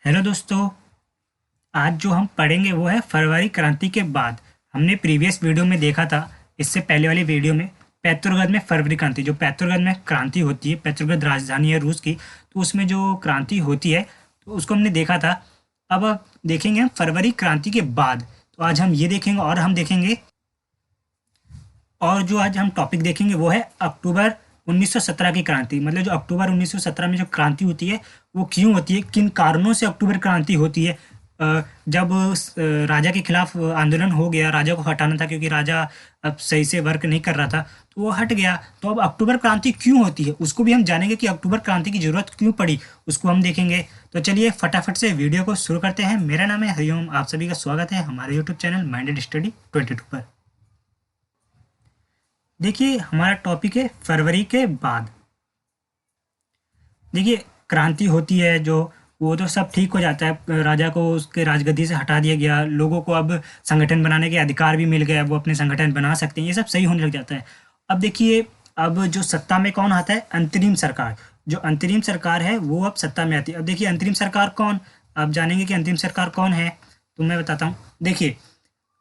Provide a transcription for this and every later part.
Hello दोस्तों। आज जो हम पढ़ेंगे वो है फरवरी क्रांति के बाद। हमने प्रीवियस वीडियो में देखा था, इससे पहले वाली वीडियो में पेट्रोग्राद में फरवरी क्रांति, जो पेट्रोग्राद में क्रांति होती है, पेट्रोग्राद राजधानी है रूस की, तो उसमें जो क्रांति होती है तो उसको हमने देखा था। अब देखेंगे हम फरवरी क्रांति के बाद। तो आज हम ये देखेंगे और हम देखेंगे, और जो आज हम टॉपिक देखेंगे वो है अक्टूबर 1917 की क्रांति। मतलब जो अक्टूबर 1917 में जो क्रांति होती है वो क्यों होती है, किन कारणों से अक्टूबर क्रांति होती है। जब राजा के खिलाफ आंदोलन हो गया, राजा को हटाना था क्योंकि राजा अब सही से वर्क नहीं कर रहा था, तो वो हट गया। तो अब अक्टूबर क्रांति क्यों होती है उसको भी हम जानेंगे कि अक्टूबर क्रांति की जरूरत क्यों पड़ी, उसको हम देखेंगे। तो चलिए फटाफट से वीडियो को शुरू करते हैं। मेरा नाम है हरिओम, आप सभी का स्वागत है हमारे यूट्यूब चैनल माइंडेड स्टडी 22 पर। देखिए हमारा टॉपिक है फरवरी के बाद। देखिए क्रांति होती है जो, वो तो सब ठीक हो जाता है, राजा को उसके राजगद्दी से हटा दिया गया, लोगों को अब संगठन बनाने के अधिकार भी मिल गए, अब वो अपने संगठन बना सकते हैं, ये सब सही होने लग जाता है। अब देखिए, अब जो सत्ता में कौन आता है, अंतरिम सरकार। जो अंतरिम सरकार है वो अब सत्ता में आती है। अब देखिए अंतरिम सरकार कौन, आप जानेंगे कि अंतरिम सरकार कौन है, तो मैं बताता हूँ। देखिए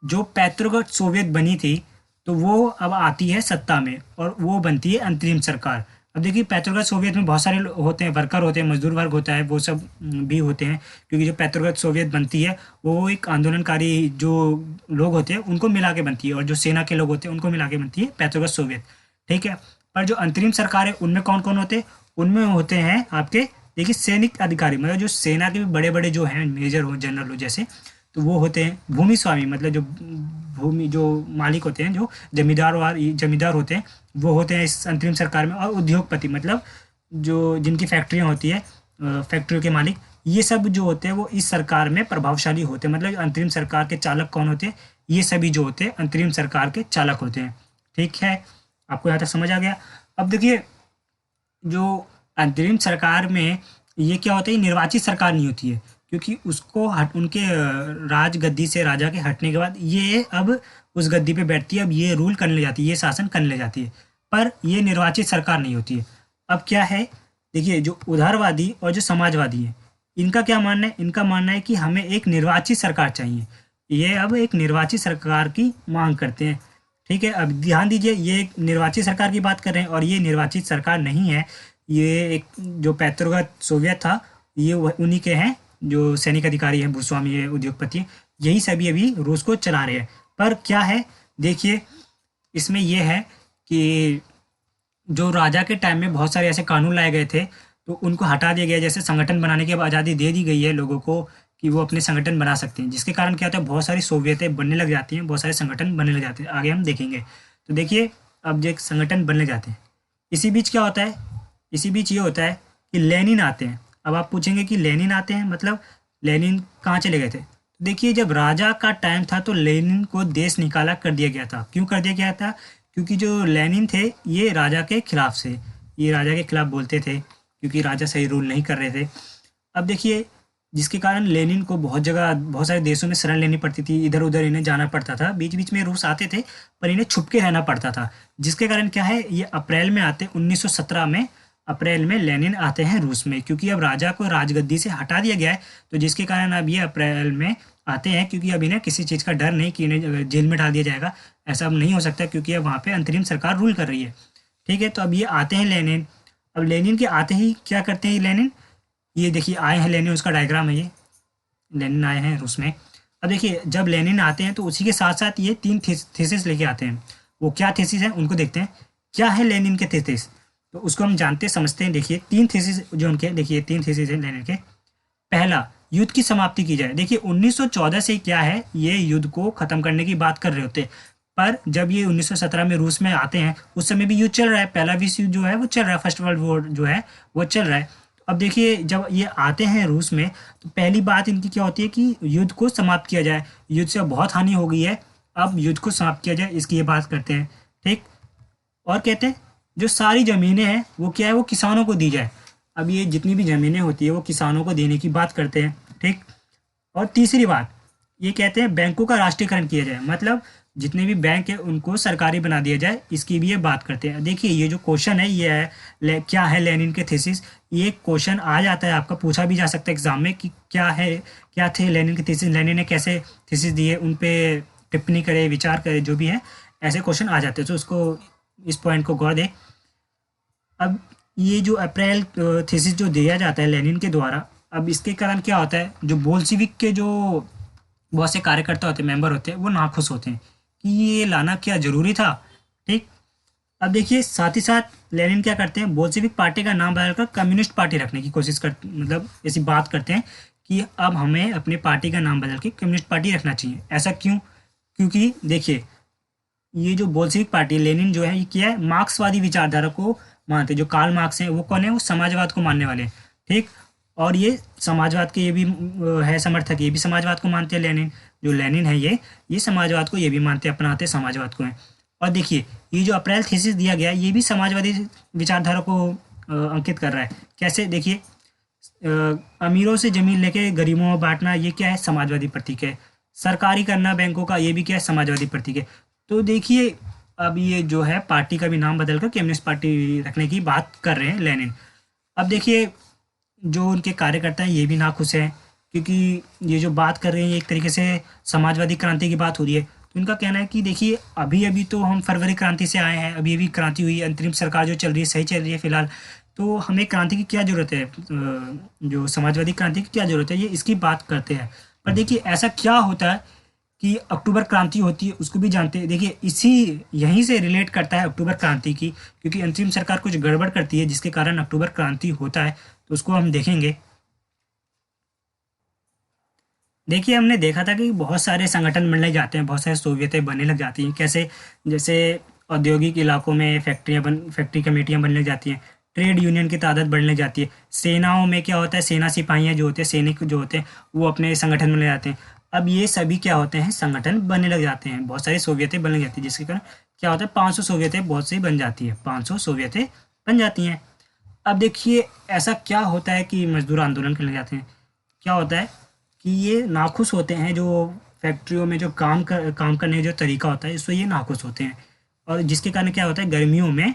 जो पेट्रोग्राद सोवियत बनी थी तो वो अब आती है सत्ता में और वो बनती है अंतरिम सरकार। अब देखिए पेट्रोग्राद सोवियत में बहुत सारे होते हैं, वर्कर होते हैं, मजदूर वर्ग होता है, वो सब भी होते हैं। क्योंकि जो पेट्रोग्राद सोवियत बनती है वो एक आंदोलनकारी जो लोग होते हैं उनको मिला के बनती है, और जो सेना के लोग होते हैं उनको मिला के बनती है पेट्रोग्राद सोवियत। ठीक है। पर जो अंतरिम सरकार है उनमें कौन कौन होते हैं, उनमें होते हैं आपके, देखिए सैनिक अधिकारी, मतलब जो सेना के भी बड़े बड़े जो हैं, मेजर हो, जनरल हो जैसे, तो वो होते हैं भूमि स्वामी, मतलब जो भूमि जो मालिक होते हैं, जो जमींदार होते हैं, वो होते हैं इस अंतरिम सरकार में। और उद्योगपति, मतलब जो जिनकी फैक्ट्रियाँ होती है, फैक्ट्रियों के मालिक, ये सब जो होते हैं वो इस सरकार में प्रभावशाली होते हैं। मतलब अंतरिम सरकार के चालक कौन होते हैं, ये सभी जो होते हैं अंतरिम सरकार के चालक होते हैं। ठीक है, आपको यहाँ तक समझ आ गया। अब देखिए जो अंतरिम सरकार में ये क्या होता है, निर्वाचित सरकार नहीं होती है, क्योंकि उसको उनके राज गद्दी से राजा के हटने के बाद ये अब उस गद्दी पे बैठती है, अब ये रूल करने ले जाती है, ये शासन करने ले जाती है, पर ये निर्वाचित सरकार नहीं होती है। अब क्या है, देखिए जो उदारवादी और जो समाजवादी है, इनका क्या मानना है, इनका मानना है कि हमें एक निर्वाचित सरकार चाहिए। ये अब एक निर्वाचित सरकार की मांग करते हैं। ठीक है, अब ध्यान दीजिए, ये एक निर्वाचित सरकार की बात कर रहे हैं और ये निर्वाचित सरकार नहीं है। ये एक जो पेट्रोग्राद सोवियत था, ये उन्हीं के हैं, जो सैनिक अधिकारी हैं, भूस्वामी है, उद्योगपति, यही सभी अभी रूस को चला रहे हैं। पर क्या है, देखिए इसमें यह है कि जो राजा के टाइम में बहुत सारे ऐसे कानून लाए गए थे तो उनको हटा दिया गया। जैसे संगठन बनाने की अब आज़ादी दे दी गई है लोगों को कि वो अपने संगठन बना सकते हैं, जिसके कारण क्या होता है, बहुत सारी सोवियतें बनने लग जाती हैं, बहुत सारे संगठन बनने लग जाते हैं, आगे हम देखेंगे। तो देखिए अब जो संगठन बनने जाते हैं, इसी बीच क्या होता है, इसी बीच ये होता है कि लेनिन आते हैं। अब आप पूछेंगे कि लेनिन आते हैं, मतलब लेनिन कहाँ चले गए थे। तो देखिए जब राजा का टाइम था तो लेनिन को देश निकाला कर दिया गया था। क्यों कर दिया गया था, क्योंकि जो लेनिन थे ये राजा के खिलाफ से, ये राजा के खिलाफ बोलते थे, क्योंकि राजा सही रूल नहीं कर रहे थे। अब देखिए जिसके कारण लेनिन को बहुत जगह, बहुत सारे देशों में शरण लेनी पड़ती थी, इधर उधर इन्हें जाना पड़ता था। बीच बीच में रूस आते थे पर इन्हें छुप के रहना पड़ता था, जिसके कारण क्या है, ये अप्रैल में आते 1917 में, अप्रैल में लेनिन आते हैं रूस में, क्योंकि अब राजा को राजगद्दी से हटा दिया गया है। तो जिसके कारण अब ये अप्रैल में आते हैं, क्योंकि अब इन्हें किसी चीज़ का डर नहीं कि इन्हें जेल में डाल दिया जाएगा, ऐसा अब नहीं हो सकता, क्योंकि अब वहाँ पे अंतरिम सरकार रूल कर रही है। ठीक है, तो अब ये आते हैं लेनिन। अब लेनिन के आते ही क्या करते हैं लेनिन, ये देखिए आए हैं लेनिन, उसका डायग्राम है ये, लेनिन आए हैं रूस में। अब देखिए जब लेनिन आते हैं तो उसी के साथ साथ ये 3 थीसिस लेके आते हैं। वो क्या थीसिस हैं उनको देखते हैं, क्या है लेनिन के थीसिस, तो उसको हम जानते समझते हैं। देखिए 3 थीसिस जो उनके, देखिए 3 थीसिस हैं लेनिन के। पहला, युद्ध की समाप्ति की जाए। देखिए 1914 से क्या है, ये युद्ध को ख़त्म करने की बात कर रहे होते हैं, पर जब ये 1917 में रूस में आते हैं उस समय भी युद्ध चल रहा है, पहला विश्व युद्ध जो है वो चल रहा है, फर्स्ट वर्ल्ड वॉर जो है वो चल रहा है। अब देखिए जब ये आते हैं रूस में तो पहली बात इनकी क्या होती है कि युद्ध को समाप्त किया जाए, युद्ध से बहुत हानि हो गई है, अब युद्ध को समाप्त किया जाए, इसकी ये बात करते हैं। ठीक, और कहते हैं जो सारी ज़मीनें हैं वो क्या है, वो किसानों को दी जाए। अब ये जितनी भी ज़मीनें होती है वो किसानों को देने की बात करते हैं। ठीक, और तीसरी बात ये कहते हैं बैंकों का राष्ट्रीयकरण किया जाए, मतलब जितने भी बैंक है उनको सरकारी बना दिया जाए, इसकी भी ये बात करते हैं। देखिए ये जो क्वेश्चन है ये है क्या है लेनिन के थीसिस, ये क्वेश्चन आ जाता है, आपका पूछा भी जा सकता है एग्जाम में कि क्या थे लेनिन की थीसिस, लेनिन ने कैसे थीसिस दिए, उन पे टिप्पणी करे, विचार करे, जो भी है ऐसे क्वेश्चन आ जाते हैं। तो उसको इस पॉइंट को गौर दे। अब ये जो अप्रैल थीसिस जो दिया जाता है लेनिन के द्वारा, अब इसके कारण क्या होता है, जो बोल्शिविक के जो बहुत से कार्यकर्ता होते हैं, मेंबर होते हैं, वो नाखुश होते हैं कि ये लाना क्या ज़रूरी था। ठीक। अब देखिए साथ ही साथ लेनिन क्या करते हैं, बोल्शेविक पार्टी का नाम बदलकर कम्युनिस्ट पार्टी रखने की कोशिश कर, मतलब ऐसी बात करते हैं कि अब हमें अपने पार्टी का नाम बदल के कम्युनिस्ट पार्टी रखना चाहिए। ऐसा क्यों? क्योंकि देखिए ये जो बोल्शेविक पार्टी, लेनिन जो है ये क्या है, मार्क्सवादी विचारधारा को मानते हैं। जो कार्ल मार्क्स हैं वो कौन है, वो समाजवाद को मानने वाले हैं। ठीक। और ये समाजवाद के ये भी है समर्थक, ये भी समाजवाद को मानते हैं। लेनिन जो लेनिन है ये समाजवाद को ये भी मानते हैं, अपनाते हैं समाजवाद को हैं। और देखिए ये जो अप्रैल थीसिस दिया गया ये भी समाजवादी विचारधारा को अंकित कर रहा है। कैसे? देखिए अमीरों से ज़मीन लेके गरीबों में बांटना, ये क्या है, समाजवादी प्रतीक है। सरकारी करना बैंकों का, ये भी क्या है, समाजवादी प्रतीक है। तो देखिए अब ये जो है पार्टी का भी नाम बदलकर कम्युनिस्ट पार्टी रखने की बात कर रहे हैं लेनिन। अब देखिए जो उनके कार्यकर्ता हैं ये भी नाखुश हैं, क्योंकि ये जो बात कर रहे हैं ये एक तरीके से समाजवादी क्रांति की बात हो रही है। तो उनका कहना है कि देखिए अभी अभी तो हम फरवरी क्रांति से आए हैं, अभी अभी क्रांति हुई, अंतरिम सरकार जो चल रही है सही चल रही है फिलहाल, तो हमें क्रांति की क्या ज़रूरत है, जो समाजवादी क्रांति की क्या ज़रूरत है, ये इसकी बात करते हैं। पर देखिए ऐसा क्या होता है कि अक्टूबर क्रांति होती है, उसको भी जानते हैं। देखिए इसी यहीं से रिलेट करता है अक्टूबर क्रांति की, क्योंकि अंतरिम सरकार कुछ गड़बड़ करती है जिसके कारण अक्टूबर क्रांति होता है, तो उसको हम देखेंगे। देखिए हमने देखा था कि बहुत सारे संगठन बनने जाते हैं, बहुत सारे सोवियतें बनने लग जाती हैं। कैसे? जैसे औद्योगिक इलाकों में फैक्ट्री कमेटियां बनने लग जाती हैं, ट्रेड यूनियन की तादाद बढ़ने लग जाती है, सेनाओं में क्या होता है, सेना सिपाहियाँ जो होते हैं, सैनिक जो होते हैं, वो अपने संगठन बनने जाते हैं। अब ये सभी क्या होते हैं, संगठन बनने लग जाते हैं, बहुत सारी सोवियतें बनने लग जाती है, जिसके कारण क्या होता है 500 सोवियतें बहुत सी बन जाती है, 500 सोवियतें बन जाती हैं। अब देखिए ऐसा क्या होता है कि मजदूर आंदोलन करने लग जाते हैं। क्या होता है कि ये नाखुश होते हैं, जो फैक्ट्रियों में जो काम करने का जो तरीका होता है इससे ये नाखुश होते हैं। और जिसके कारण क्या होता है, गर्मियों में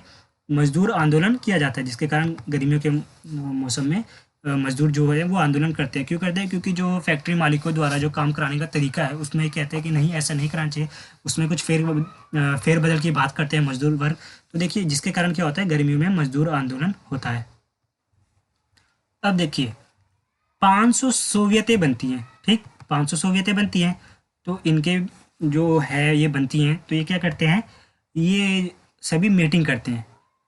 मजदूर आंदोलन किया जाता है, जिसके कारण गर्मियों के मौसम में मजदूर जो है वो आंदोलन करते हैं। क्यों करते हैं? क्योंकि जो फैक्ट्री मालिकों द्वारा जो काम कराने का तरीका है उसमें कहते हैं कि नहीं ऐसा नहीं कराना चाहिए, उसमें कुछ फेरबदल की बात करते हैं मजदूर वर्ग। तो देखिए जिसके कारण क्या होता है, गर्मियों में मजदूर आंदोलन होता है। अब देखिए 500 सोवियतें बनती हैं। ठीक, 500 सोवियतें बनती हैं, तो इनके जो है ये बनती हैं, तो ये क्या करते हैं, ये सभी मीटिंग करते हैं।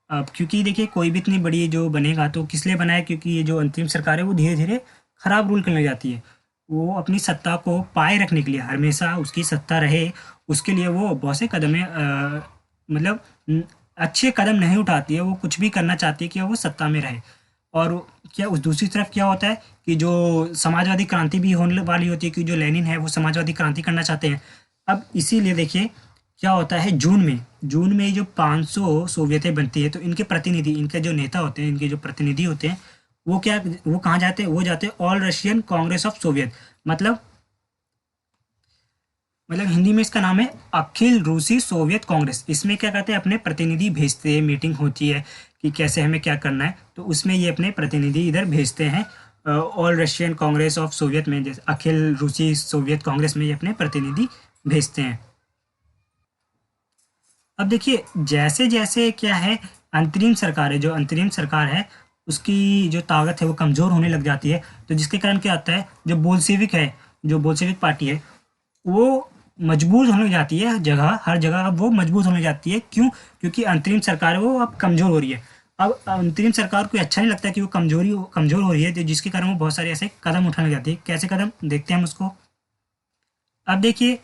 अब क्योंकि देखिए कोई भी इतनी बड़ी जो बनेगा तो किस लिए बना है, क्योंकि ये जो अंतरिम सरकार है वो धीरे धीरे खराब रूल करने लग जाती है। वो अपनी सत्ता को पाए रखने के लिए, हमेशा उसकी सत्ता रहे उसके लिए वो बहुत से कदम मतलब अच्छे कदम नहीं उठाती है। वो कुछ भी करना चाहती है कि वो सत्ता में रहे। और क्या उस दूसरी तरफ क्या होता है कि जो समाजवादी क्रांति भी होने वाली होती है, कि जो लेनिन है वो समाजवादी क्रांति करना चाहते हैं। अब इसीलिए देखिए क्या होता है, जून में जो 500 सोवियतें बनती है, तो इनके प्रतिनिधि, इनके जो नेता होते हैं, इनके जो प्रतिनिधि होते हैं, वो कहाँ जाते हैं, वो जाते हैं all Russian Congress of Soviet. मतलब हिंदी में इसका नाम है अखिल रूसी सोवियत कांग्रेस। इसमें क्या करते हैं, अपने प्रतिनिधि भेजते हैं, मीटिंग होती है कि कैसे हमें क्या करना है, तो उसमें ये अपने प्रतिनिधि इधर भेजते हैं all Russian Congress of Soviet में, जैसे अखिल रूसी सोवियत कांग्रेस में ये अपने प्रतिनिधि भेजते हैं। अब देखिए जैसे जैसे क्या है, अंतरिम सरकार है, जो अंतरिम सरकार है उसकी जो ताकत है वो कमज़ोर होने लग जाती है। तो जिसके कारण क्या होता है, जो बोल्शेविक है, जो बोल्शेविक पार्टी है वो मजबूत होने लग जाती है, हर जगह अब वो मजबूत होने लग जाती है। क्यों? क्योंकि अंतरिम सरकार है वो अब कमज़ोर हो रही है। अब अंतरिम सरकार को अच्छा नहीं लगता कि वो कमज़ोर हो रही है, तो जिसके कारण वो बहुत सारे ऐसे कदम उठाने लग जाती है। कैसे कदम, देखते हैं हम उसको। अब देखिए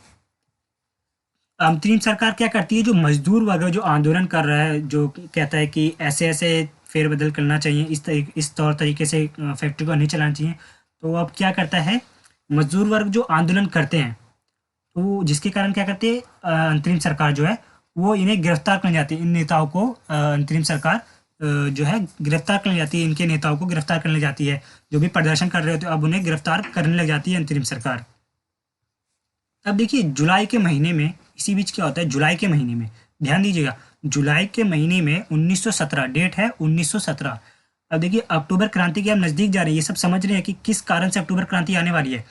अंतरिम सरकार क्या करती है, जो मजदूर वर्ग जो आंदोलन कर रहा है, जो कहता है कि ऐसे ऐसे फेरबदल करना चाहिए, इस तौर तरीके से फैक्ट्री को नहीं चलाना चाहिए, तो अब क्या करता है, मजदूर वर्ग जो आंदोलन करते हैं, तो जिसके कारण क्या करती है अंतरिम सरकार जो है वो इन्हें गिरफ्तार करने जाती है। इन नेताओं को अंतरिम सरकार जो है गिरफ्तार करने जाती है, इनके नेताओं को गिरफ्तार करने जाती है। जो भी प्रदर्शन कर रहे होते हैं अब उन्हें गिरफ्तार करने लग जाती है अंतरिम सरकार। अब देखिए जुलाई के महीने में, इसी बीच क्या होता है, जुलाई के महीने में ध्यान दीजिएगा, जुलाई के महीने में 1917 डेट है 1917। अब देखिए अक्टूबर क्रांति की अब नज़दीक जा रही है, ये सब समझ रहे हैं कि किस कारण से अक्टूबर क्रांति आने वाली है।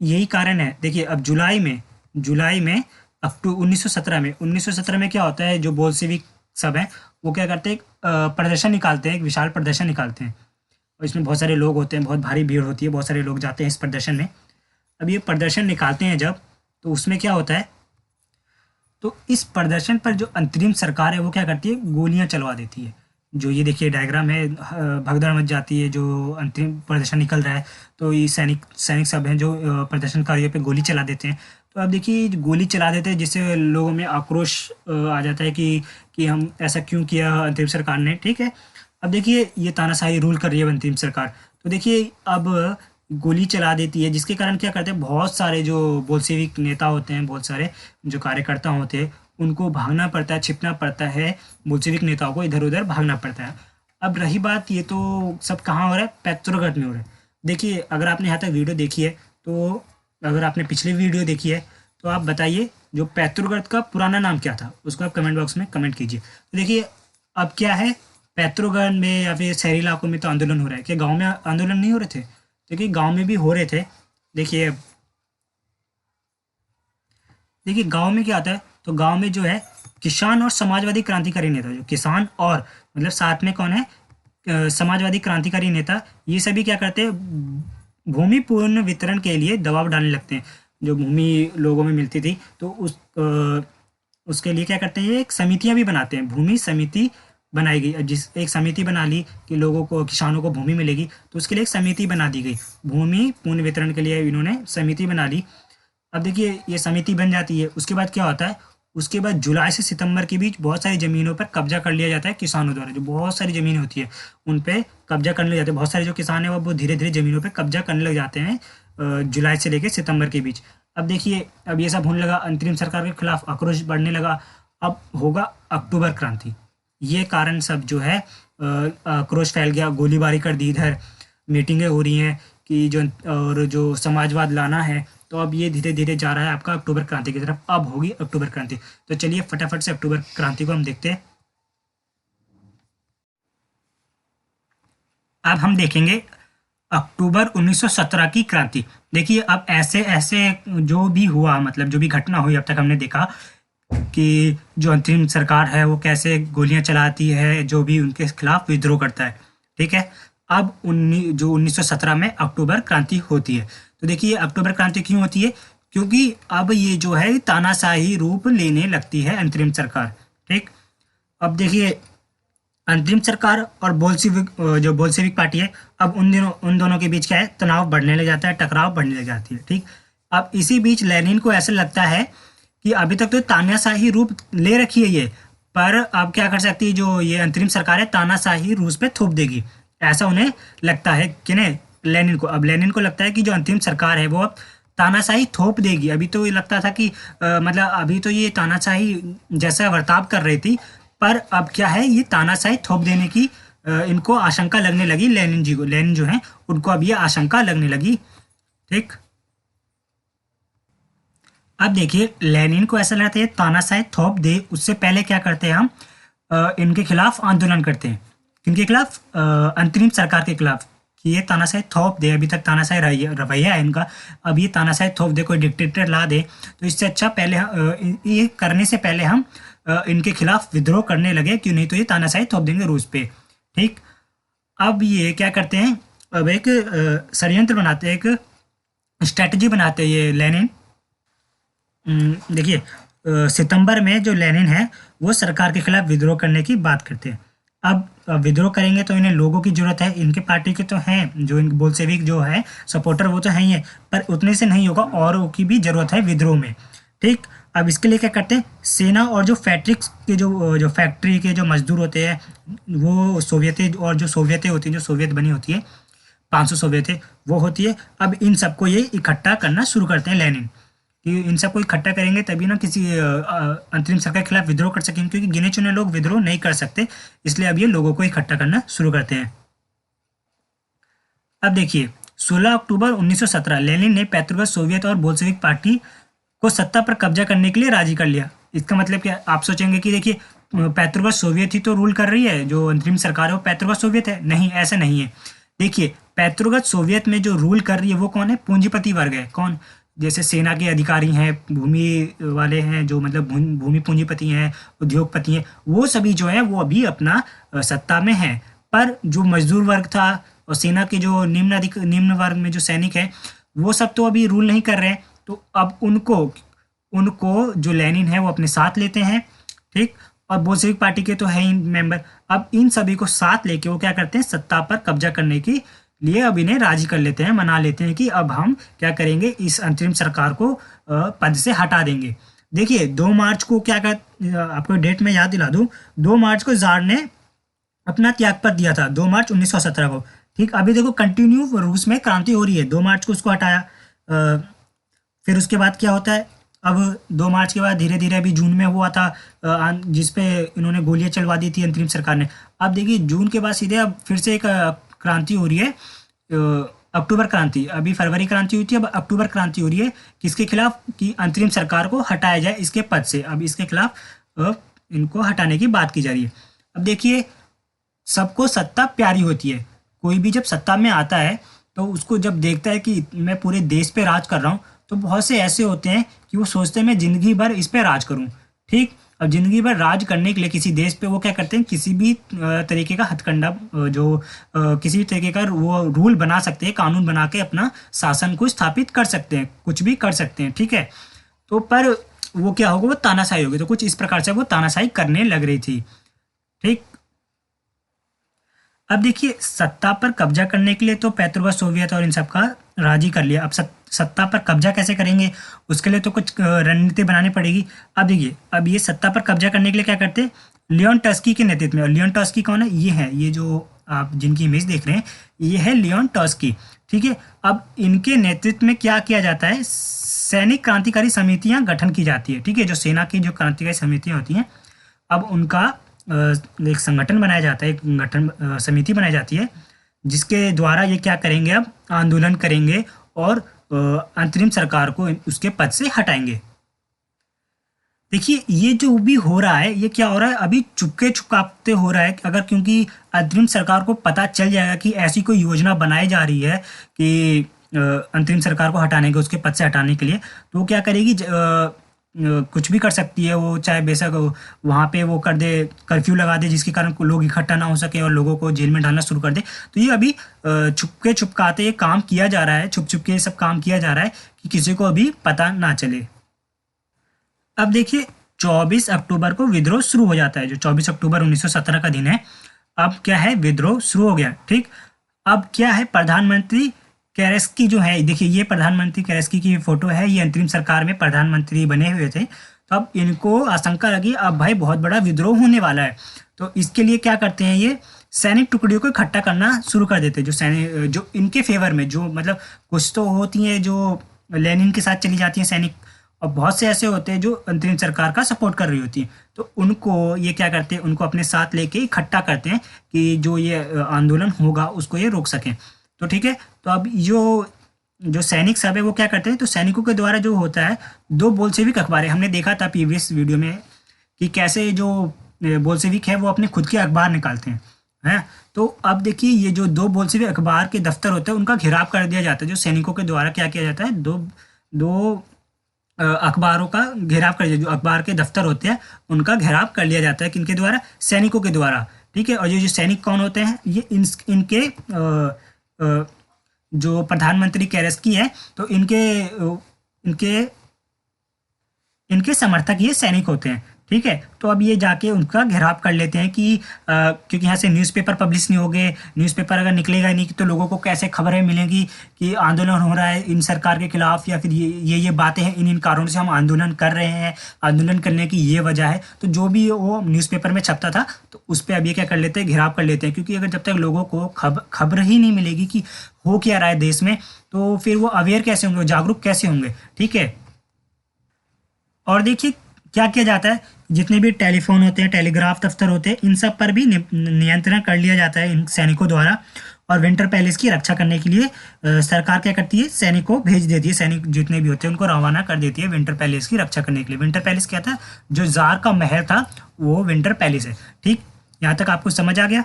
यही कारण है। देखिए अब जुलाई में 1917 में क्या होता है, जो बोल्शेविक सब हैं वो क्या करते हैं, एक प्रदर्शन निकालते हैं, एक विशाल प्रदर्शन निकालते हैं और इसमें बहुत सारे लोग होते हैं, बहुत भारी भीड़ होती है, बहुत सारे लोग जाते हैं इस प्रदर्शन में। अब ये प्रदर्शन निकालते हैं जब, तो उसमें क्या होता है, तो इस प्रदर्शन पर जो अंतरिम सरकार है वो क्या करती है, गोलियां चलवा देती है। जो ये देखिए डायग्राम है, भगदड़ मच जाती है जो अंतरिम प्रदर्शन निकल रहा है, तो ये सैनिक सैनिक सब हैं जो प्रदर्शनकारियों पे गोली चला देते हैं। तो अब देखिए गोली चला देते हैं जिससे लोगों में आक्रोश आ जाता है कि हम ऐसा क्यों किया अंतरिम सरकार ने, ठीक है। अब देखिए ये तानाशाही रूल कर रही है अंतरिम सरकार, तो देखिए अब गोली चला देती है जिसके कारण क्या करते हैं, बहुत सारे जो बोल्शेविक नेता होते हैं, बहुत सारे जो कार्यकर्ता होते हैं, उनको भागना पड़ता है, छिपना पड़ता है, बोल्शेविक नेताओं को इधर उधर भागना पड़ता है। अब रही बात, ये तो सब कहाँ हो रहा है, पेट्रोगढ़ में हो रहा है। देखिए अगर आपने यहाँ तक वीडियो देखी है, तो अगर आपने पिछली वीडियो देखी है तो आप बताइए जो पेट्रोगढ़ का पुराना नाम क्या था, उसको आप कमेंट बॉक्स में कमेंट कीजिए। तो देखिए अब क्या है, पेट्रोगढ़ में या फिर शहरी इलाकों में तो आंदोलन हो रहा है, क्या गाँव में आंदोलन नहीं हो रहे थे? देखिए गांव में भी हो रहे थे। देखिए देखिए गांव में क्या आता है, तो गांव में जो है किसान और समाजवादी क्रांतिकारी नेता, जो किसान और मतलब साथ में कौन है, समाजवादी क्रांतिकारी नेता, ये सभी क्या करते हैं, भूमि पूर्ण वितरण के लिए दबाव डालने लगते हैं। जो भूमि लोगों में मिलती थी तो उसके लिए क्या करते हैं, एक समितियां भी बनाते हैं, भूमि समिति बनाई गई। अब जिस एक समिति बना ली कि लोगों को, किसानों को भूमि मिलेगी, तो उसके लिए एक समिति बना दी गई, भूमि पूर्ण वितरण के लिए इन्होंने समिति बना ली। अब देखिए ये समिति बन जाती है, उसके बाद क्या होता है, उसके बाद जुलाई से सितंबर के बीच बहुत सारी ज़मीनों पर कब्जा कर लिया जाता है किसानों द्वारा। जो बहुत सारी ज़मीन होती है उन पे कब्जा करने लग जाते हैं, बहुत सारे जो किसान हैं वो धीरे धीरे ज़मीनों पे कब्जा करने लग जाते हैं जुलाई से लेकर सितंबर के बीच। अब देखिए अब ये सब होने लगा, अंतरिम सरकार के खिलाफ आक्रोश बढ़ने लगा। अब होगा अक्टूबर क्रांति, ये कारण सब जो है आक्रोश फैल गया, गोलीबारी कर दी, इधर मीटिंगें हो रही हैं कि जो समाजवाद लाना है। तो अब ये धीरे धीरे जा रहा है आपका अक्टूबर क्रांति की तरफ, अब होगी अक्टूबर क्रांति। तो चलिए फटाफट से अक्टूबर क्रांति को हम देखते हैं। अब हम देखेंगे अक्टूबर 1917 की क्रांति। देखिए अब ऐसे ऐसे जो भी हुआ, मतलब जो भी घटना हुई अब तक हमने देखा कि जो अंतरिम सरकार है वो कैसे गोलियां चलाती है, जो भी उनके खिलाफ विद्रोह करता है, ठीक है। अब 1917 में अक्टूबर क्रांति होती है। तो देखिए अक्टूबर क्रांति क्यों होती है, क्योंकि अब ये जो है तानाशाही रूप लेने लगती है अंतरिम सरकार, ठीक। अब देखिए अंतरिम सरकार और जो बोल्शेविक पार्टी है, अब उन दोनों के बीच क्या है, तनाव बढ़ने लग जाता है, टकराव बढ़ने लग जाती है, ठीक। अब इसी बीच लेनिन को ऐसा लगता है कि अभी तक तो तानाशाही रूप ले रखी है ये, पर अब क्या कर सकती है जो ये अंतरिम सरकार है, तानाशाही रूस पे थोप देगी, ऐसा उन्हें लगता है कि नहीं, लेनिन को। अब लेनिन को लगता है कि जो अंतरिम सरकार है वो अब तानाशाही थोप देगी। अभी तो ये लगता था कि मतलब अभी तो ये तानाशाही जैसा बर्ताव कर रही थी, पर अब क्या है, ये तानाशाही थोप देने की इनको आशंका लगने लगी, लेनिन जी को, लेनिन जो है उनको अब ये आशंका लगने लगी, ठीक। अब देखिए लेनिन को ऐसा लगता है तानाशाही थोप दे, उससे पहले क्या करते हैं हम, इनके खिलाफ आंदोलन करते हैं, किनके खिलाफ, अंतरिम सरकार के खिलाफ, कि ये तानाशाही थोप दे, अभी तक तानाशाही रवैया है इनका, अब ये तानाशाही थोप दे, कोई डिक्टेटर ला दे, तो इससे अच्छा पहले ये करने से पहले हम इनके खिलाफ विद्रोह करने लगे, क्यों नहीं तो ये तानाशाही थोप देंगे रूस पे, ठीक। अब ये क्या करते हैं, अब एक षड्यंत्र बनाते हैं, एक स्ट्रैटेजी बनाते हैं ये लेनिन। देखिए सितंबर में जो लेनिन है वो सरकार के खिलाफ विद्रोह करने की बात करते हैं। अब विद्रोह करेंगे तो इन्हें लोगों की जरूरत है, इनके पार्टी के तो हैं जो इन बोल्शेविक जो है सपोर्टर, वो तो हैं ही है, पर उतने से नहीं होगा, औरों की भी जरूरत है विद्रोह में, ठीक। अब इसके लिए क्या करते हैं, सेना और जो फैक्ट्रिक्स के जो फैक्ट्री के जो मजदूर होते हैं, वो सोवियतें, और जो सोवियतें होती हैं, जो सोवियत बनी होती है 500 सोवियतें वो होती है, अब इन सबको ये इकट्ठा करना शुरू करते हैं लेनिन, कि इन सबको इकट्ठा करेंगे तभी ना किसी अंतरिम सरकार के खिलाफ विद्रोह कर सकेंगे, क्योंकि गिने चुने लोग विद्रोह नहीं कर सकते, इसलिए अब ये लोगों को इकट्ठा करना शुरू करते हैं। अब देखिए 16 अक्टूबर 1917 लेनिन ने पेट्रोगढ़ सोवियत और बोल्शेविक पार्टी को सत्ता पर कब्जा करने के लिए राजी कर लिया। इसका मतलब क्या, आप सोचेंगे कि देखिए पेट्रोवा सोवियत ही तो रूल कर रही है, जो अंतरिम सरकार है वो पेट्रोवा सोवियत है। नहीं, ऐसा नहीं है। देखिए, पेट्रोगत सोवियत में जो रूल कर रही है वो कौन है? पूंजीपति वर्ग है। कौन? जैसे सेना के अधिकारी हैं, भूमि वाले हैं, जो मतलब भूमि पूंजीपति हैं, उद्योगपति हैं, वो सभी जो है वो अभी अपना सत्ता में हैं। पर जो मजदूर वर्ग था और सेना के जो निम्न वर्ग में जो सैनिक हैं, वो सब तो अभी रूल नहीं कर रहे हैं। तो अब उनको उनको जो लेनिन है वो अपने साथ लेते हैं, ठीक। और बोल्शेविक पार्टी के तो है ही मेंबर। अब इन सभी को साथ लेके वो क्या करते हैं, सत्ता पर कब्जा करने के लिए अब इन्हें राजी कर लेते हैं, मना लेते हैं कि अब हम क्या करेंगे, इस अंतरिम सरकार को पद से हटा देंगे। देखिए 2 मार्च को क्या कर, आपको डेट में याद दिला दूं, 2 मार्च को जार ने अपना त्यागपत्र दिया था, 2 मार्च 1917 को, ठीक। अभी देखो कंटिन्यू रूस में क्रांति हो रही है। 2 मार्च को उसको हटाया, फिर उसके बाद क्या होता है, अब 2 मार्च के बाद धीरे धीरे अभी जून में हुआ था जिसपे इन्होंने गोलियां चलवा दी थी अंतरिम सरकार ने। अब देखिए जून के बाद सीधे अब फिर से एक क्रांति हो रही है, अक्टूबर क्रांति। अभी फरवरी क्रांति हुई थी, अब अक्टूबर क्रांति हो रही है। किसके खिलाफ? कि अंतरिम सरकार को हटाया जाए इसके पद से। अब इसके खिलाफ इनको हटाने की बात की जा रही है। अब देखिए, सबको सत्ता प्यारी होती है। कोई भी जब सत्ता में आता है तो उसको जब देखता है कि मैं पूरे देश पे राज कर रहा हूँ, तो बहुत से ऐसे होते हैं कि वो सोचते हैं मैं ज़िंदगी भर इस पे राज करूँ, ठीक। अब ज़िंदगी भर राज करने के लिए किसी देश पे वो क्या करते हैं, किसी भी तरीके का हथकंडा, किसी भी तरीके का वो रूल बना सकते हैं, कानून बना के अपना शासन को स्थापित कर सकते हैं, कुछ भी कर सकते हैं, ठीक है। तो पर वो क्या होगा, वो तानाशाही होगी। तो कुछ इस प्रकार से वो तानाशाही करने लग रही थी, ठीक। अब देखिए, सत्ता पर कब्जा करने के लिए तो पेट्रोवा सोवियत और इन सब का राजी कर लिया। अब सत्ता पर कब्जा कैसे करेंगे, उसके लिए तो कुछ रणनीति बनानी पड़ेगी। अब देखिए, अब ये सत्ता पर कब्जा करने के लिए क्या करते हैं, लियोन टर्स्की के नेतृत्व में। और लियोन टर्स्की कौन है? ये है, ये जो आप जिनकी इमेज देख रहे हैं, ये है लियोन टर्स्की, ठीक है। अब इनके नेतृत्व में क्या किया जाता है, सैनिक क्रांतिकारी समितियां गठन की जाती है, ठीक है। जो सेना की जो क्रांतिकारी समितियां होती हैं, अब उनका एक संगठन बनाया जाता है, एक गठन समिति बनाई जाती है, जिसके द्वारा ये क्या करेंगे, अब आंदोलन करेंगे और अंतरिम सरकार को उसके पद से हटाएंगे। देखिए, ये जो भी हो रहा है, ये क्या हो रहा है, अभी चुपके चुपकाते हो रहा है। अगर क्योंकि अंतरिम सरकार को पता चल जाएगा कि ऐसी कोई योजना बनाई जा रही है कि अंतरिम सरकार को हटाने के, उसके पद से हटाने के लिए, तो वो क्या करेगी, कुछ भी कर सकती है वो। चाहे बेशक वहाँ पे वो कर दे, कर्फ्यू लगा दे, जिसके कारण लोग इकट्ठा ना हो सके और लोगों को जेल में डालना शुरू कर दे। तो ये अभी छुपके छुपकाते ये काम किया जा रहा है, छुप छुप के सब काम किया जा रहा है कि किसी को अभी पता ना चले। अब देखिए, 24 अक्टूबर को विद्रोह शुरू हो जाता है, जो 24 अक्टूबर 1917 का दिन है। अब क्या है, विद्रोह शुरू हो गया, ठीक। अब क्या है, प्रधानमंत्री केरेस्की जो है, देखिए ये प्रधानमंत्री केरेस्की की फोटो है, ये अंतरिम सरकार में प्रधानमंत्री बने हुए थे। तो अब इनको आशंका लगी अब भाई बहुत बड़ा विद्रोह होने वाला है। तो इसके लिए क्या करते हैं, ये सैनिक टुकड़ियों को इकट्ठा करना शुरू कर देते हैं, जो इनके फेवर में, जो मतलब कुछ तो होती हैं जो लेनिन के साथ चली जाती हैं सैनिक, और बहुत से ऐसे होते हैं जो अंतरिम सरकार का सपोर्ट कर रही होती हैं। तो उनको ये क्या करते हैं, उनको अपने साथ लेके इकट्ठा करते हैं कि जो ये आंदोलन होगा उसको ये रोक सकें। तो ठीक है, तो अब जो सैनिक सब है वो क्या करते हैं, तो सैनिकों के द्वारा जो होता है, 2 बोल्शेविक अखबार है, हमने देखा था प्रीवियस वीडियो में कि कैसे जो बोल्शेविक है वो अपने खुद के अखबार निकालते हैं। तो अब देखिए, ये जो 2 बोल्शेविक अखबार के दफ्तर होते हैं उनका घेराव कर दिया जाता है। जो सैनिकों के द्वारा क्या किया जाता है, दो अखबारों का घेराव कर दिया, जो अखबार के दफ्तर होते हैं उनका घेराव कर लिया जाता है, किनके द्वारा, सैनिकों के द्वारा, ठीक है। और ये जो सैनिक कौन होते हैं, ये इनके जो प्रधानमंत्री केरेस्की है, तो इनके समर्थक ये सैनिक होते हैं, ठीक है। तो अब ये जाके उनका घेराव कर लेते हैं कि क्योंकि यहाँ से न्यूज़पेपर पब्लिश नहीं होंगे, न्यूज़पेपर अगर निकलेगा नहीं तो लोगों को कैसे खबरें मिलेंगी कि आंदोलन हो रहा है इन सरकार के खिलाफ, या फिर ये बातें हैं, इन कारणों से हम आंदोलन कर रहे हैं, आंदोलन करने की ये वजह है। तो जो भी वो न्यूज़पेपर में छपता था, तो उस पर अब ये क्या कर लेते हैं, घेराव कर लेते हैं। क्योंकि अगर जब तक लोगों को खबर ही नहीं मिलेगी कि हो क्या रहा है देश में, तो फिर वो अवेयर कैसे होंगे, जागरूक कैसे होंगे, ठीक है। और देखिए क्या किया जाता है, जितने भी टेलीफोन होते हैं, टेलीग्राफ दफ्तर होते हैं, इन सब पर भी नियंत्रण कर लिया जाता है इन सैनिकों द्वारा। और विंटर पैलेस की रक्षा करने के लिए सरकार क्या करती है, सैनिक को भेज देती है, सैनिक जितने भी होते हैं उनको रवाना कर देती है विंटर पैलेस की रक्षा करने के लिए। विंटर पैलेस क्या था, जो जार का महल था वो विंटर पैलेस है। ठीक, यहाँ तक आपको समझ आ गया।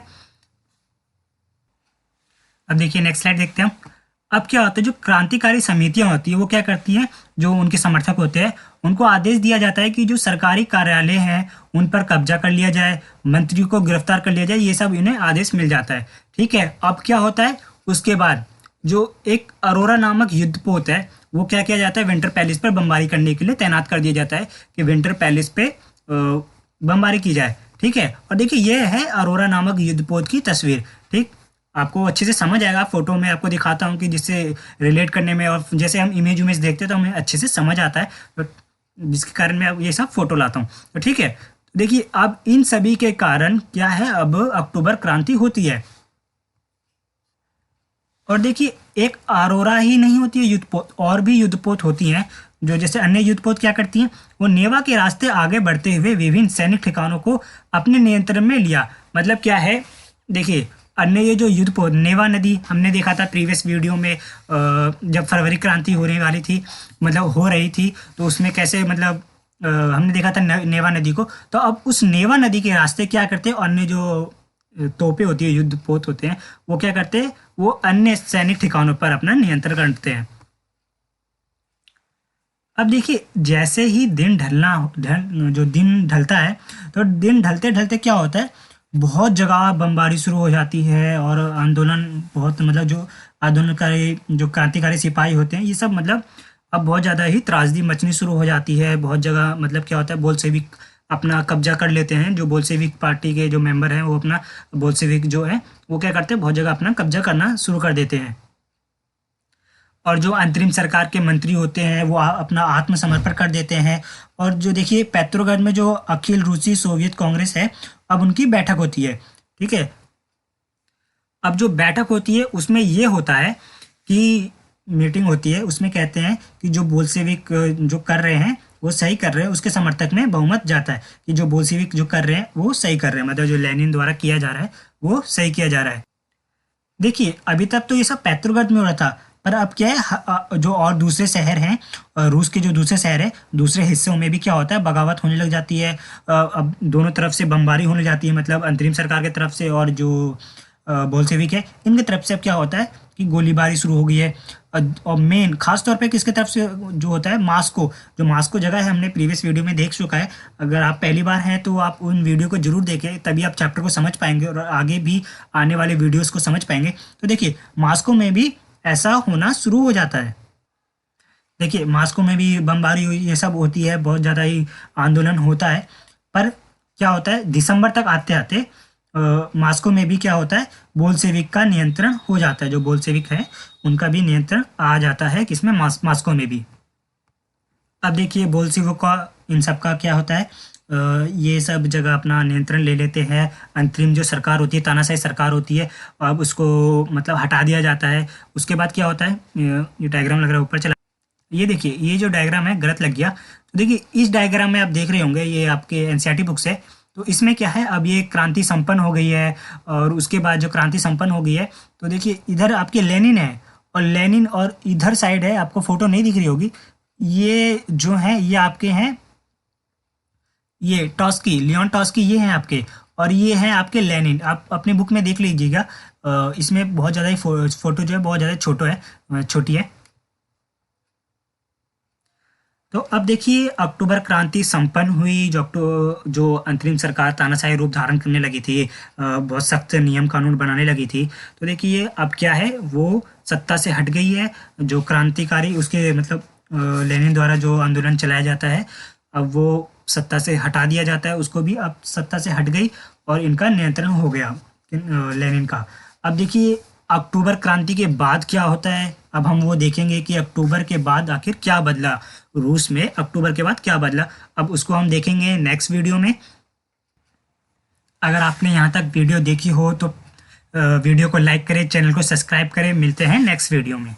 अब देखिए नेक्स्ट स्लाइड देखते हैं हम। अब क्या होता है, जो क्रांतिकारी समितियां होती है वो क्या करती हैं, जो उनके समर्थक होते हैं उनको आदेश दिया जाता है कि जो सरकारी कार्यालय हैं उन पर कब्जा कर लिया जाए, मंत्रियों को गिरफ्तार कर लिया जाए, ये सब इन्हें आदेश मिल जाता है। ठीक है, अब क्या होता है, उसके बाद जो एक अरोरा नामक युद्धपोत है वो क्या किया जाता है, विंटर पैलेस पर बमबारी करने के लिए तैनात कर दिया जाता है कि विंटर पैलेस पे बमबारी की जाए। ठीक है, और देखिए ये है अरोरा नामक युद्धपोत की तस्वीर। ठीक, आपको अच्छे से समझ आएगा, फोटो में आपको दिखाता हूँ कि जिससे रिलेट करने में, और जैसे हम इमेज देखते हैं तो हमें अच्छे से समझ आता है, तो जिसके कारण मैं अब ये सब फोटो लाता हूँ। तो ठीक है, देखिए अब इन सभी के कारण क्या है, अब अक्टूबर क्रांति होती है। और देखिए एक अरोरा ही नहीं होती है युद्धपोत, और भी युद्धपोत होती हैं, जो जैसे अन्य युद्धपोत क्या करती हैं, वो नेवा के रास्ते आगे बढ़ते हुए विभिन्न सैनिक ठिकानों को अपने नियंत्रण में लिया। मतलब क्या है, देखिए अन्य ये जो युद्धपोत, नेवा नदी हमने देखा था प्रीवियस वीडियो में, जब फरवरी क्रांति होने वाली थी, मतलब हो रही थी, तो उसमें कैसे मतलब हमने देखा था नेवा नदी को। तो अब उस नेवा नदी के रास्ते क्या करते हैं, अन्य जो तोपें होती है, युद्धपोत होते हैं, वो क्या करते हैं, वो अन्य सैनिक ठिकानों पर अपना नियंत्रण करते हैं। अब देखिए जैसे ही जो दिन ढलता है, तो दिन ढलते ढलते क्या होता है, बहुत जगह बमबारी शुरू हो जाती है, और आंदोलन बहुत, मतलब जो आंदोलनकारी, जो क्रांतिकारी सिपाही होते हैं, ये सब मतलब अब बहुत ज़्यादा ही त्रासदी मचनी शुरू हो जाती है। बहुत जगह मतलब क्या होता है, बोल्शेविक अपना कब्जा कर लेते हैं, जो बोल्शेविक पार्टी के जो मेंबर हैं वो अपना, बोल्शेविक जो है वो क्या करते हैं, बहुत जगह अपना कब्जा करना शुरू कर देते हैं। और जो अंतरिम सरकार के मंत्री होते हैं वो अपना आत्मसमर्पण कर देते हैं। और जो देखिए पेट्रोग्राड में जो अखिल रूसी सोवियत कांग्रेस है, अब उनकी बैठक होती है। ठीक है, अब जो बैठक होती है उसमें ये होता है कि मीटिंग होती है, उसमें कहते हैं कि जो बोल्शेविक जो कर रहे हैं वो सही कर रहे हैं, उसके समर्थक में बहुमत जाता है कि जो बोल्शेविक जो कर रहे हैं वो सही कर रहे हैं, मतलब जो लेनिन द्वारा किया जा रहा है वो सही किया जा रहा है। देखिए अभी तक तो ये सब पेट्रोग्राड में हो रहा था, पर अब क्या है, जो और दूसरे शहर हैं, रूस के जो दूसरे शहर है, दूसरे हिस्सों में भी क्या होता है, बगावत होने लग जाती है। अब दोनों तरफ से बमबारी होने जाती है, मतलब अंतरिम सरकार की तरफ से और जो बोल्शेविक है इनकी तरफ से। अब क्या होता है कि गोलीबारी शुरू हो गई है। और मेन खास तौर पे किसके तरफ से जो होता है, मास्को, जो मास्को जगह है हमने प्रीवियस वीडियो में देख चुका है। अगर आप पहली बार हैं तो आप उन वीडियो को जरूर देखें, तभी आप चैप्टर को समझ पाएंगे और आगे भी आने वाले वीडियोस को समझ पाएंगे। तो देखिए मास्को में भी ऐसा होना शुरू हो जाता है। देखिए मास्को में भी बमबारी हुई, ये सब होती है, बहुत ज़्यादा ही आंदोलन होता है। पर क्या होता है, दिसंबर तक आते आते मास्को में भी क्या होता है, बोल्शेविक का नियंत्रण हो जाता है। जो बोल्शेविक है उनका भी नियंत्रण आ जाता है, किसमें, मास्को में भी। अब देखिए बोल्शेविक का इन सब का क्या होता है, ये सब जगह अपना नियंत्रण ले लेते हैं। अंतरिम जो सरकार होती है, तानाशाही सरकार होती है, अब उसको मतलब हटा दिया जाता है। उसके बाद क्या होता है, ये डायग्राम लग रहा है ऊपर चला, ये देखिए ये जो डायग्राम है गलत लग गया। तो देखिए इस डायग्राम में आप देख रहे होंगे, ये आपके एनसीईआरटी बुक से, तो इसमें क्या है, अब ये क्रांति संपन्न हो गई है। और उसके बाद जो क्रांति संपन्न हो गई है, तो देखिए इधर आपके लेनिन है, और लेनिन, और इधर साइड है, आपको फोटो नहीं दिख रही होगी, ये जो है ये आपके हैं, ये टॉस्की, लियोन टॉस्की, ये हैं आपके, और ये हैं आपके लेनिन। आप अपने बुक में देख लीजिएगा, इसमें बहुत ज़्यादा ही फोटो जो है बहुत ज़्यादा छोटी है। तो अब देखिए अक्टूबर क्रांति संपन्न हुई, जो अंतरिम सरकार तानाशाही रूप धारण करने लगी थी, बहुत सख्त नियम कानून बनाने लगी थी। तो देखिए अब क्या है, वो सत्ता से हट गई है। जो क्रांतिकारी उसके मतलब लेनिन द्वारा जो आंदोलन चलाया जाता है, अब वो सत्ता से हटा दिया जाता है, उसको भी अब सत्ता से हट गई और इनका नियंत्रण हो गया लेनिन का। अब देखिए अक्टूबर क्रांति के बाद क्या होता है, अब हम वो देखेंगे कि अक्टूबर के बाद आखिर क्या बदला रूस में, अक्टूबर के बाद क्या बदला, अब उसको हम देखेंगे नेक्स्ट वीडियो में। अगर आपने यहाँ तक वीडियो देखी हो तो वीडियो को लाइक करें, चैनल को सब्सक्राइब करें। मिलते हैं नेक्स्ट वीडियो में।